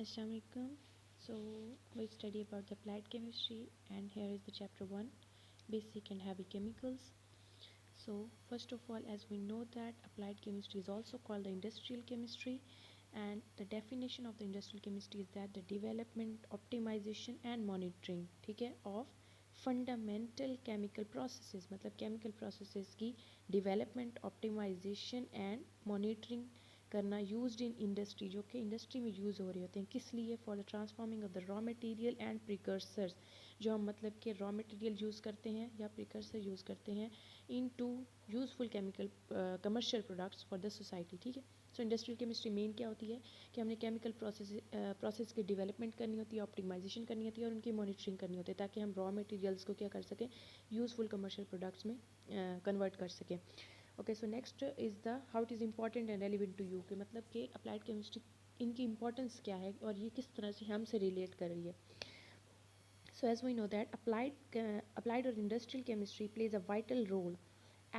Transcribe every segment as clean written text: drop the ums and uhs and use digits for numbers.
Assalamualaikum. So we study about the applied chemistry, and here is the chapter 1, basic and heavy chemicals. So first of all, as we know that applied chemistry is also called the industrial chemistry, and the definition of the industrial chemistry is that the development, optimization and monitoring, ठीक है, of fundamental chemical processes, मतलब chemical processes की development, optimization and monitoring करना used in industry, जो कि industry में use हो रहे होते हैं, किस लिए, for the transforming of the raw material and precursors, जो हम मतलब कि रॉ मटेरियल यूज़ करते हैं या प्रिकर्सर यूज़ करते हैं into useful chemical commercial products for the society, ठीक है। सो इंडस्ट्रियल केमिस्ट्री मेन क्या होती है कि हमने केमिकल प्रोसेस की डेवलपमेंट करनी होती है, ऑप्टिमाइजेशन करनी होती है और उनकी मॉनिटरिंग करनी होती है, ताकि हम रॉ मटेरियल्स को क्या कर सकें, यूज़फुल कमर्शियल प्रोडक्ट्स में कन्वर्ट कर सकें। Okay, so next is the how it is important and relevant to you, कि मतलब कि अप्लाइड केमिस्ट्री इनकी इंपॉर्टेंस क्या है और ये किस तरह से हमसे रिलेट कर रही है। So as we know that applied or industrial chemistry plays a vital role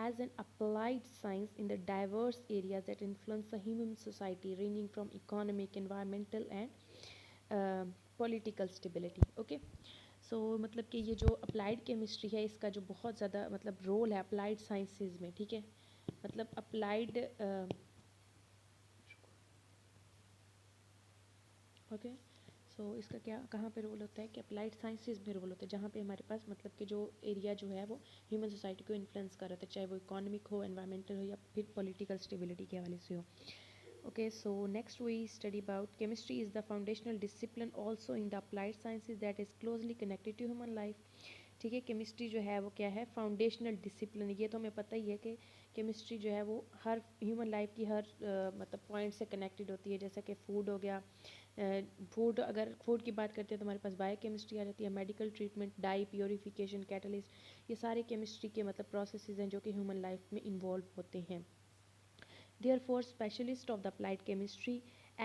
as an applied science in the diverse areas that influence the human society, ranging from economic, environmental and political stability. Okay, सो मतलब कि ये जो applied chemistry है इसका जो बहुत ज़्यादा मतलब रोल है अप्लाइड साइंसेज में, ठीक है, मतलब अप्लाइड ओके, सो इसका क्या कहाँ पे रोल होता है कि अप्लाइड साइंसेज में रोल होता है, जहाँ पे हमारे पास मतलब कि जो एरिया जो है वो ह्यूमन सोसाइटी को इन्फ्लुएंस कर रहा है, चाहे वो इकोनॉमिक हो, एनवायरमेंटल हो या फिर पॉलिटिकल स्टेबिलिटी के हवाले से हो। Okay, so next we study about chemistry is the foundational discipline also in the applied sciences that is closely connected to human life. ठीक है, केमिस्ट्री जो है वो क्या है, फाउंडेशनल डिसिप्लिन, ये तो हमें पता ही है कि केमिस्ट्री जो है वो हर ह्यूमन लाइफ की हर मतलब पॉइंट से कनेक्टेड होती है, जैसा कि फूड हो गया, फूड अगर फूड की बात करते हैं तो हमारे पास बायो केमिस्ट्री आ जाती है, medical treatment, dye purification, catalyst, ये सारे केमिस्ट्री के मतलब प्रोसेसेस हैं जो कि ह्यूमन लाइफ में इन्वॉल्व होते हैं। Therefore, specialists of the applied chemistry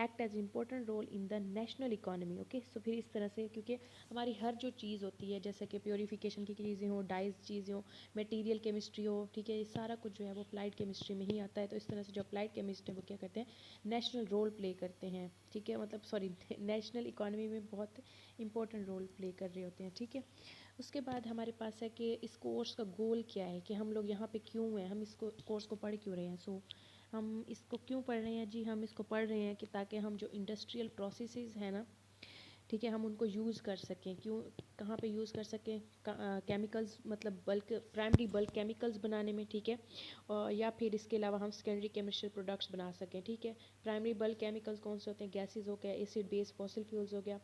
act as important role in the national economy. Okay, so फिर इस तरह से क्योंकि हमारी हर जो चीज़ होती है, जैसे कि प्योरीफिकेशन की चीज़ें हो, डाइज चीज़ें हो, मटेरियल केमिस्ट्री हो, ठीक है, ये सारा कुछ जो है वो अप्लाइड केमिस्ट्री में ही आता है। तो इस तरह से जो अप्लाइड केमिस्ट है वो क्या करते हैं, नेशनल रोल प्ले करते हैं, ठीक है, मतलब सॉरी नेशनल इकोनॉमी में बहुत इंपॉर्टेंट रोल प्ले कर रहे होते हैं, ठीक है। उसके बाद हमारे पास है कि इस कोर्स का गोल क्या है, कि हम लोग यहाँ पे क्यों हैं, हम इस कोर्स को पढ़ क्यों रहे हैं। सो हम इसको क्यों पढ़ रहे हैं जी, हम इसको पढ़ रहे हैं कि ताकि हम जो इंडस्ट्रियल प्रोसेसेस हैं ना, ठीक है, हम उनको यूज़ कर सकें। क्यों, कहाँ पे यूज़ कर सकें, केमिकल्स मतलब बल्क प्राइमरी बल्क केमिकल्स बनाने में, ठीक है, और या फिर इसके अलावा हम सेकेंडरी केमिकल प्रोडक्ट्स बना सकें, ठीक है। प्राइमरी बल्क केमिकल्स कौन से होते हैं, गैसेज हो गया, एसिड बेस फॉसिल फ्यूल्स हो गया,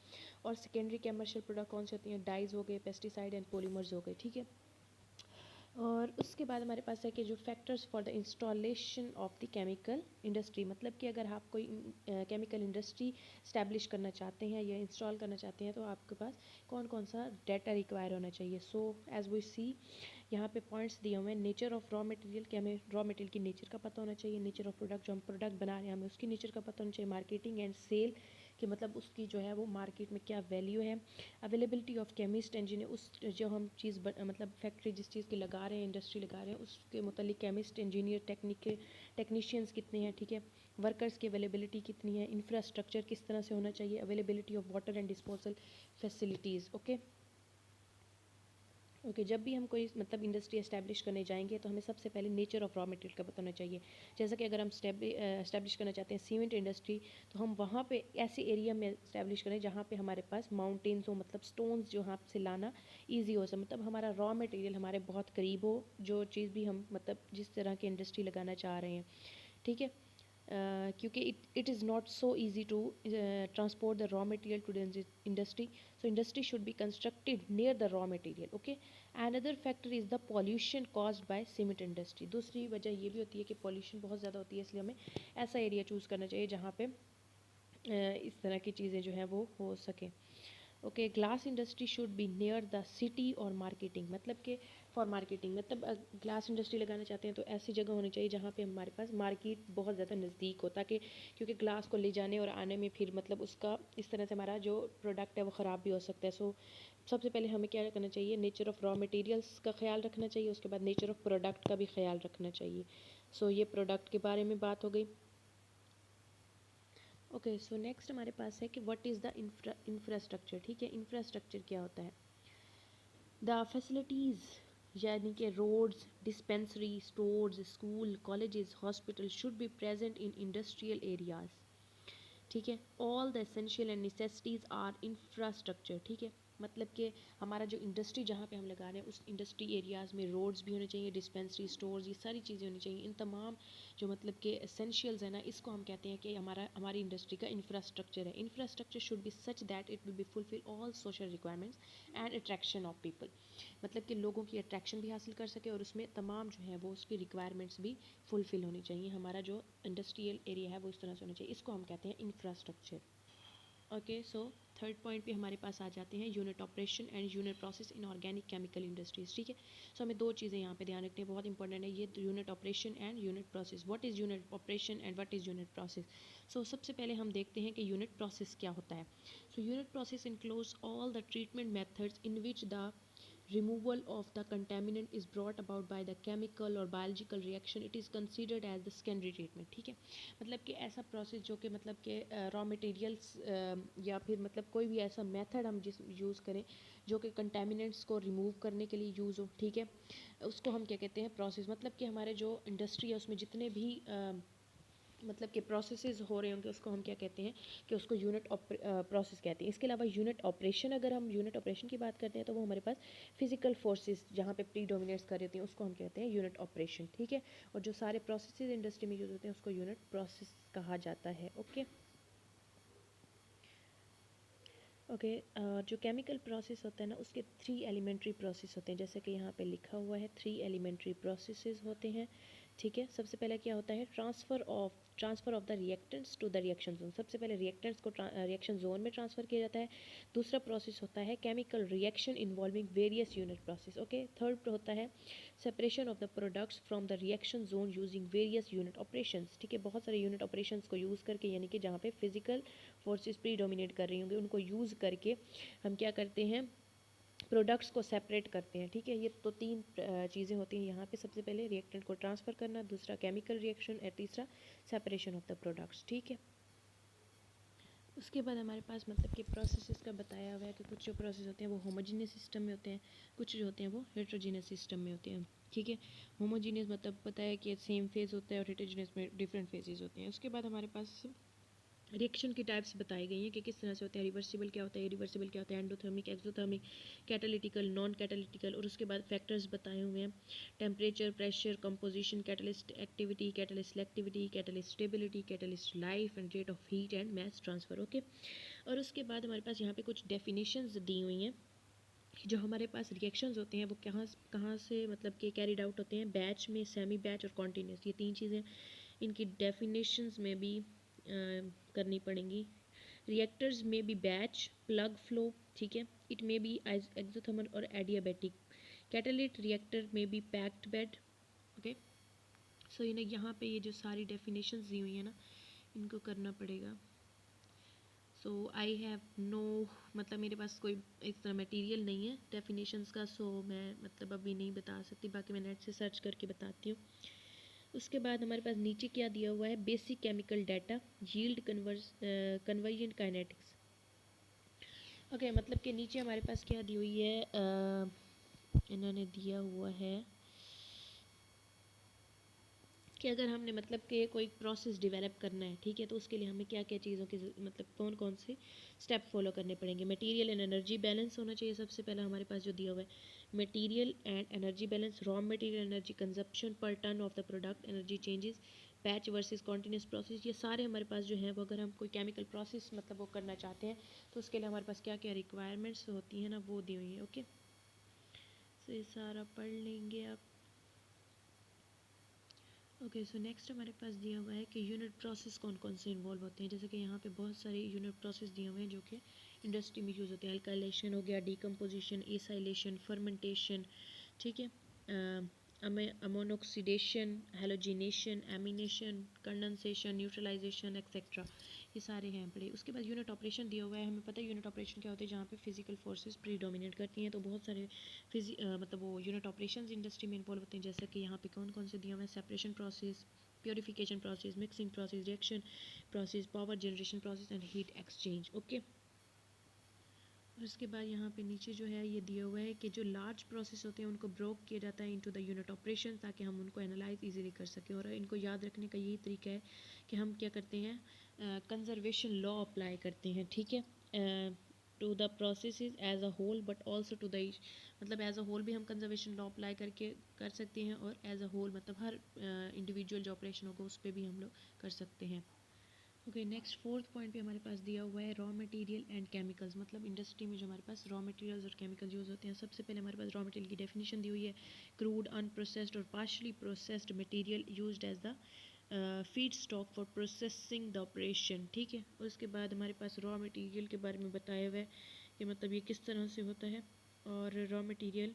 और सेकेंडरी केमिकल प्रोडक्ट कौन से होती हैं, डाइज हो गए, पेस्टिसाइड एंड पॉलीमर्स हो गए, ठीक है। और उसके बाद हमारे पास है कि जो factors for the installation of the chemical industry, मतलब कि अगर आप कोई केमिकल इंडस्ट्री स्टैब्लिश करना चाहते हैं या इंस्टॉल करना चाहते हैं तो आपके पास कौन कौन सा डाटा रिक्वायर होना चाहिए। सो एज वी सी यहाँ पे पॉइंट्स दिए हुए हैं, नेचर ऑफ रॉ मटेरियल, कि हमें रॉ मटेरियल की नेचर का पता होना चाहिए, नेचर ऑफ प्रोडक्ट, जो हम प्रोडक्ट बना रहे हैं हमें उसकी नेचर का पता होना चाहिए, मार्केटिंग एंड सेल, कि मतलब उसकी जो है वो मार्केट में क्या वैल्यू है, अवेलेबिलिटी ऑफ केमिस्ट इंजीनियर, उस जो हम चीज़ मतलब फैक्ट्री जिस चीज़ की लगा रहे हैं, इंडस्ट्री लगा रहे हैं, उसके मतलब केमिस्ट इंजीनियर टेक्नीशियंस कितने हैं, ठीक है, वर्कर्स की अवेलेबिलिटी कितनी है, इंफ्रास्ट्रक्चर किस तरह से होना चाहिए, availability of water and disposal facilities. Okay okay, जब भी हम कोई मतलब इंडस्ट्री एस्टैब्लिश करने जाएंगे तो हमें सबसे पहले नेचर ऑफ रॉ मटेरियल का पता होना चाहिए। जैसा कि अगर हम एस्टैब्लिश करना चाहते हैं सीमेंट इंडस्ट्री, तो हम वहाँ पे ऐसे एरिया में एस्टैब्लिश करें जहाँ पे हमारे पास माउंटेन्स हो, मतलब स्टोन्स जो हाथ से लाना ईजी हो, सके मतलब हमारा रॉ मटेरियल हमारे बहुत करीब हो, जो चीज़ भी हम मतलब जिस तरह की इंडस्ट्री लगाना चाह रहे हैं, ठीक है। क्योंकि it is not so easy to transport the raw material to the industry, so industry should be constructed near the raw material. Okay, another factor is the pollution caused by cement industry. दूसरी वजह ये भी होती है कि pollution बहुत ज़्यादा होती है, इसलिए हमें ऐसा एरिया चूज़ करना चाहिए जहाँ पे इस तरह की चीज़ें जो है वो हो सके। Okay, glass industry should be near the city और मार्केटिंग, मतलब कि फॉर मार्केटिंग, मतलब ग्लास इंडस्ट्री लगाना चाहते हैं तो ऐसी जगह होनी चाहिए जहाँ पे हमारे पास मार्केट बहुत ज़्यादा नज़दीक हो, ताकि क्योंकि ग्लास को ले जाने और आने में फिर मतलब उसका इस तरह से हमारा जो प्रोडक्ट है वो ख़राब भी हो सकता है। सो सबसे पहले हमें क्या करना चाहिए, नेचर ऑफ रॉ मटेरियल्स का ख्याल रखना चाहिए, उसके बाद नेचर ऑफ प्रोडक्ट का भी ख्याल रखना चाहिए। सो ये प्रोडक्ट के बारे में बात हो गई। ओके, सो नेक्स्ट हमारे पास है कि व्हाट इज़ द इंफ्रास्ट्रक्चर। ठीक है, इंफ्रास्ट्रक्चर क्या होता है? द फैसिलिटीज़, यानी कि roads, dispensary, stores, school, colleges, hospital should be present in industrial areas. ठीक है, all the essential and necessities are infrastructure. ठीक है, मतलब कि हमारा जो इंडस्ट्री जहाँ पे हम लगा रहे हैं उस इंडस्ट्री एरियाज़ में रोड्स भी होने चाहिए, डिस्पेंसरी, स्टोर्स, ये सारी चीज़ें होनी चाहिए। इन तमाम जो मतलब के एसेंशियल्स है ना, इसको हम कहते हैं कि हमारी इंडस्ट्री का इंफ्रास्ट्रक्चर है। Infrastructure should be such that it will be fulfil all social requirements and attraction of people. मतलब कि लोगों की अट्रैक्शन भी हासिल कर सके और उसमें तमाम जो है वो उसकी रिक्वायरमेंट्स भी फुलफिल होनी चाहिए। हमारा जो इंडस्ट्रियल एरिया है वो इस तरह से होना चाहिए, इसको हम कहते हैं infrastructure. Okay, so third point पे हमारे पास आ जाते हैं unit operation and unit process in organic chemical industries. ठीक है, सो हमें दो चीज़ें यहाँ पे ध्यान रखनी है, बहुत इंपॉर्टेंट है ये, unit operation and unit process. What is unit operation and what is unit process? So सबसे पहले हम देखते हैं कि यूनिट प्रोसेस क्या होता है। So unit process includes all the treatment methods in which the removal of the contaminant is brought about by the chemical or biological reaction. It is considered as the secondary treatment। ठीक है, मतलब कि ऐसा process जो कि मतलब कि raw materials या फिर मतलब कोई भी ऐसा मेथड हम जिस यूज़ करें जो कि कंटेमिनेंट्स को रिमूव करने के लिए यूज़ हो। ठीक है, उसको हम क्या कहते हैं? प्रोसेस। मतलब कि हमारे जो इंडस्ट्री है उसमें जितने भी मतलब कि प्रोसेसेस हो रहे होंगे उसको हम क्या कहते हैं कि उसको यूनिट प्रोसेस कहते हैं। इसके अलावा यूनिट ऑपरेशन, अगर हम यूनिट ऑपरेशन की बात करते हैं तो वो हमारे पास फिजिकल फोर्सेस जहाँ पे प्री डोमिनेट्स कर रही होती हैं उसको हम कहते हैं यूनिट ऑपरेशन। ठीक है, और जो सारे प्रोसेसेस इंडस्ट्री में यूज़ होते हैं उसको यूनिट प्रोसेस कहा जाता है। ओके ओके, जो केमिकल प्रोसेस होता है ना उसके 3 एलिमेंट्री प्रोसेस होते हैं, जैसे कि यहाँ पे लिखा हुआ है 3 एलिमेंट्री प्रोसेसेस होते हैं। ठीक है, सबसे पहले क्या होता है? Transfer of the reactants to the reaction zone. सबसे पहले रिएक्टेंट्स को रिएक्शन जोन में ट्रांसफ़र किया जाता है। दूसरा प्रोसेस होता है chemical reaction involving various unit process. Okay, third होता है separation of the products from the reaction zone using various unit operations. ठीक है, बहुत सारे यूनिट ऑपरेशंस को यूज़ करके, यानी कि जहाँ पे फिजिकल फोर्सेस प्री डोमिनेट कर रही होंगी उनको यूज़ करके हम क्या करते हैं? प्रोडक्ट्स को सेपरेट करते हैं। ठीक है, ये तो 3 चीज़ें होती हैं यहाँ पे। सबसे पहले रिएक्टेंट को ट्रांसफ़र करना, दूसरा केमिकल रिएक्शन और तीसरा सेपरेशन ऑफ द प्रोडक्ट्स। ठीक है, उसके बाद हमारे पास मतलब कि प्रोसेसेस का बताया हुआ है कि कुछ जो प्रोसेस होते हैं वो होमोजीनियस सिस्टम में होते हैं, कुछ जो होते हैं वो हेट्रोजीनियस सिस्टम में होते हैं। ठीक है, होमोजीनियस मतलब पता है कि सेम फेज़ होता है और हेट्रोजीनियस में डिफरेंट फेजेस होते हैं। उसके बाद हमारे पास रिएक्शन की टाइप्स बताई गई हैं कि किस तरह से होते हैं। रिवर्सिबल क्या होता है, इरिवर्सिबल क्या होता है, एंडोथर्मिक, एक्सोथर्मिक, कैटालिटिकल, नॉन कैटालिटिकल, और उसके बाद फैक्टर्स बताए हुए हैं। Temperature, pressure, composition, catalyst activity, catalyst selectivity, catalyst stability, catalyst life and rate of heat and mass transfer. Okay, और उसके बाद हमारे पास यहाँ पे कुछ डेफिनेशंस दी हुई हैं। जो हमारे पास रिएक्शंस होते हैं वो कहाँ कहाँ से मतलब कि कैरिड आउट होते हैं? बैच में, सेमी बैच और कॉन्टीन्यूस, ये 3 चीज़ें इनकी डेफिनेशंस में भी करनी पड़ेंगी। रिएक्टर्स में बी बैच, प्लग फ्लो, ठीक है, इट मे बी एक्सोथर्मल और एडियाबैटिक। कैटालिट रिएक्टर में बी पैक्ड बेड। ओके, सो इन्हें यहाँ पे ये जो सारी डेफिनेशंस दी हुई है ना इनको करना पड़ेगा। सो आई हैव नो, मतलब मेरे पास कोई इस तरह मटेरियल नहीं है डेफिनेशंस का, सो मैं मतलब अभी नहीं बता सकती, बाकी मैं नेट से सर्च करके बताती हूँ। उसके बाद हमारे पास नीचे क्या दिया हुआ है? Basic chemical data, yield conversion kinetics. Okay, मतलब कि नीचे हमारे पास क्या दी हुई है? इन्होंने दिया हुआ है कि अगर हमने मतलब कि कोई प्रोसेस डेवलप करना है, ठीक है, तो उसके लिए हमें क्या क्या चीज़ों की मतलब कौन कौन से स्टेप फॉलो करने पड़ेंगे। मटेरियल एंड एनर्जी बैलेंस होना चाहिए सबसे पहला हमारे पास जो दिया हुआ है। Material and energy balance, raw material energy consumption per ton of the product, energy changes, batch versus continuous process, ये सारे हमारे पास जो है वो अगर हम कोई केमिकल प्रोसेस मतलब वो करना चाहते हैं तो उसके लिए हमारे पास क्या क्या रिक्वायरमेंट्स होती हैं ना वो दी हुई है। ओके, तो ये सारा पढ़ लेंगे आप। ओके, सो नेक्स्ट हमारे पास दिया हुआ है कि यूनिट प्रोसेस कौन कौन से इन्वॉल्व होते हैं। जैसे कि यहाँ पे बहुत सारे यूनिट प्रोसेस दिए हुए हैं जो कि इंडस्ट्री में यूज़ होते हैं। अल्काइलेशन हो गया, डीकम्पोजिशन, एसाइलेशन, फर्मेंटेशन, ठीक है, ammoxidation, halogenation, amination, condensation, neutralisation etcetera, ये सारे हैं पढ़े। उसके बाद यूनिट ऑपरेशन दिया हुआ है। हमें पता है यूनिट ऑपरेशन क्या होता है, जहाँ पे फिजिकल फोर्सेस प्रीडोमिनेट करती हैं, तो बहुत सारे मतलब वो यूनिट ऑपरेशंस इंडस्ट्री में इन्वॉल्व होते हैं। जैसे कि यहाँ पे कौन कौन से दिए हुए हैं? Separation process, purification process, mixing process, reaction process, power generation process and heat exchange. Okay, और इसके बाद यहाँ पे नीचे जो है ये दिया हुआ है कि जो लार्ज प्रोसेस होते हैं उनको ब्रोक किया जाता है इनटू द यूनिट ऑपरेशन, ताकि हम उनको एनालाइज इजीली कर सकें। और इनको याद रखने का यही तरीका है कि हम क्या करते हैं, कंजर्वेशन लॉ अप्लाई करते हैं, ठीक है, to the process as a whole, but also to the, मतलब एज अ होल भी हम कंजर्वेशन लॉ अप्लाई करके कर सकते हैं, और एज अ होल मतलब हर इंडिविजुअल जो ऑपरेशन होगा उस पर भी हम लोग कर सकते हैं। ओके, नेक्स्ट फोर्थ पॉइंट पे हमारे पास दिया हुआ है रॉ मटेरियल एंड केमिकल्स, मतलब इंडस्ट्री में जो हमारे पास रॉ मटेरियल्स और केमिकल यूज़ होते हैं। सबसे पहले हमारे पास रॉ मटेरियल की डेफिनेशन दी हुई है, क्रूड अनप्रोसेस्ड और partially processed material used as the feedstock for processing the operation, ठीक है। और उसके बाद हमारे पास रॉ मटेरियल के बारे में बताया हुआ है कि मतलब ये किस तरह से होता है, और raw material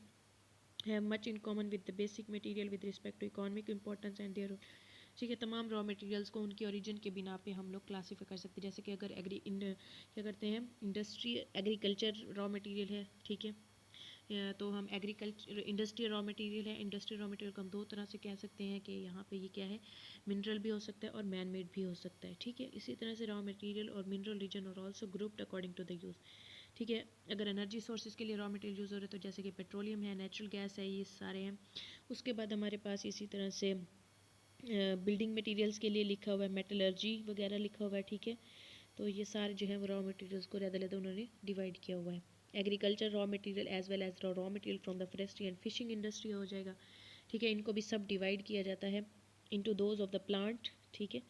have much in common with the basic material with respect to economic importance and there, ठीक है। तमाम रॉ मटेरियल्स को उनकी ओरिजिन के बिना पे हम लोग क्लासीफाई कर सकते हैं। जैसे कि अगर क्या करते हैं, इंडस्ट्री एग्रीकल्चर रॉ मटेरियल है, ठीक है, तो हम एग्रीकल्चर इंडस्ट्रियल रॉ मटेरियल है, इंडस्ट्रियल रॉ मटेरियल को हम दो तरह से कह सकते हैं कि यहाँ पे ये क्या है, मिनरल भी हो सकता है और मैन मेड भी हो सकता है, ठीक है। इसी तरह से रॉ मटेरियल और मिनरल रीजन और also grouped according to the use, ठीक है। अगर एनर्जी सोर्सेज के लिए रॉ मटेरियल यूज़ हो रहे हैं तो जैसे कि पेट्रोलियम है, नेचुरल गैस है, ये सारे हैं। उसके बाद हमारे पास इसी तरह से बिल्डिंग मटेरियल्स के लिए लिखा हुआ है, मेटलर्जी वगैरह लिखा हुआ है, ठीक है। तो ये सारे जो है वो रॉ मटेरियल्स को अलग-अलग उन्होंने डिवाइड किया हुआ है। Agriculture raw material as well as raw material from the forestry and fishing industry हो जाएगा, ठीक है। इनको भी सब डिवाइड किया जाता है into those of the plant, ठीक है,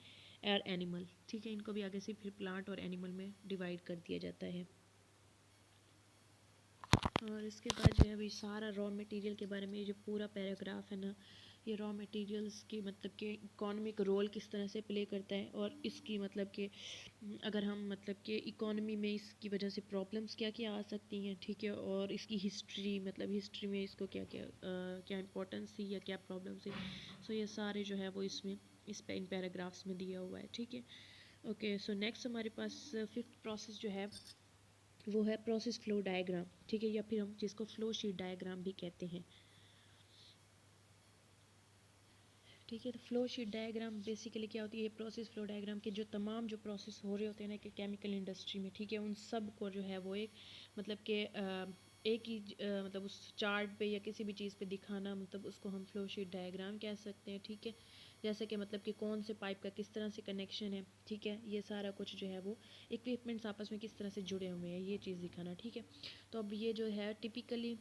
और एनिमल, ठीक है। इनको भी आगे से फिर प्लांट और एनिमल में डिवाइड कर दिया जाता है। और इसके बाद जो है अभी सारा रॉ मटेरियल के बारे में जो पूरा पैराग्राफ है ना, ये रॉ मटेरियल्स की मतलब कि इकोनॉमिक रोल किस तरह से प्ले करता है, और इसकी मतलब कि अगर हम मतलब कि इकोनॉमी में इसकी वजह से प्रॉब्लम्स क्या क्या आ सकती हैं, ठीक है, और इसकी हिस्ट्री मतलब हिस्ट्री में इसको क्या क्या क्या इंपॉर्टेंस थी या क्या प्रॉब्लम्स थी, सो ये सारे जो है वो इसमें इन पैराग्राफ्स में दिया हुआ है, ठीक है। ओके, सो नेक्स्ट हमारे पास फिफ्थ प्रोसेस जो है वो है प्रोसेस फ्लो डायग्राम, ठीक है, या फिर हम जिसको फ्लो शीट डायग्राम भी कहते हैं, ठीक है। तो फ्लो शीट डायग्राम बेसिकली क्या होती है, प्रोसेस फ्लो डायग्राम के जो तमाम जो प्रोसेस हो रहे होते हैं ना कि केमिकल इंडस्ट्री में, ठीक है, उन सब को जो है वो एक मतलब कि एक ही मतलब उस चार्ट पे या किसी भी चीज़ पे दिखाना, मतलब उसको हम फ्लो शीट डायग्राम कह सकते हैं, ठीक है। जैसे कि मतलब कि कौन से पाइप का किस तरह से कनेक्शन है, ठीक है, ये सारा कुछ जो है वो इक्विपमेंट्स आपस में किस तरह से जुड़े हुए हैं, ये चीज़ दिखाना, ठीक है। तो अब ये जो है typically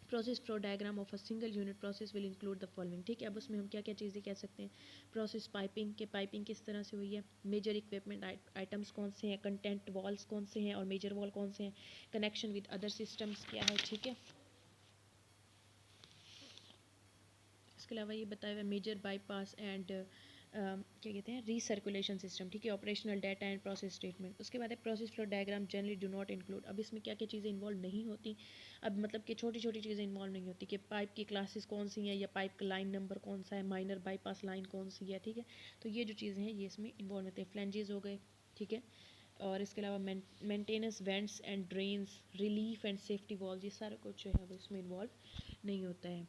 process flow diagram of a single unit process will include the following, ठीक है। अब उसमें हम क्या क्या चीज़ें कह सकते हैं, प्रोसेस पाइपिंग के पाइपिंग किस तरह से हुई है, मेजर इक्विपमेंट आइटम्स कौन से हैं, कंटेंट वॉल्स कौन से हैं और मेजर वॉल कौन से हैं, कनेक्शन विद अदर सिस्टम्स क्या है, ठीक है। इसके अलावा ये बताया हुआ मेजर बाईपास एंड क्या कहते हैं रीसर्कुलेशन सिस्टम, ठीक है, operational data and process statement. उसके बाद है process flow diagram generally do not include, अब इसमें क्या क्या चीज़ें इन्वॉल्व नहीं होती, अब मतलब कि छोटी छोटी चीज़ें इन्वॉल्व नहीं होती कि पाइप की क्लासेस कौन सी हैं या पाइप का लाइन नंबर कौन सा है, माइनर बाईपास लाइन कौन सी है, ठीक है। तो ये जो चीज़ें हैं ये इसमें इन्वॉल्व होते हैं, फ्लैंजेस हो गए, ठीक है। और इसके अलावा maintenance vents and drains, relief and safety valve, ये सारा कुछ जो है वो इसमें इन्वॉल्व नहीं होता है।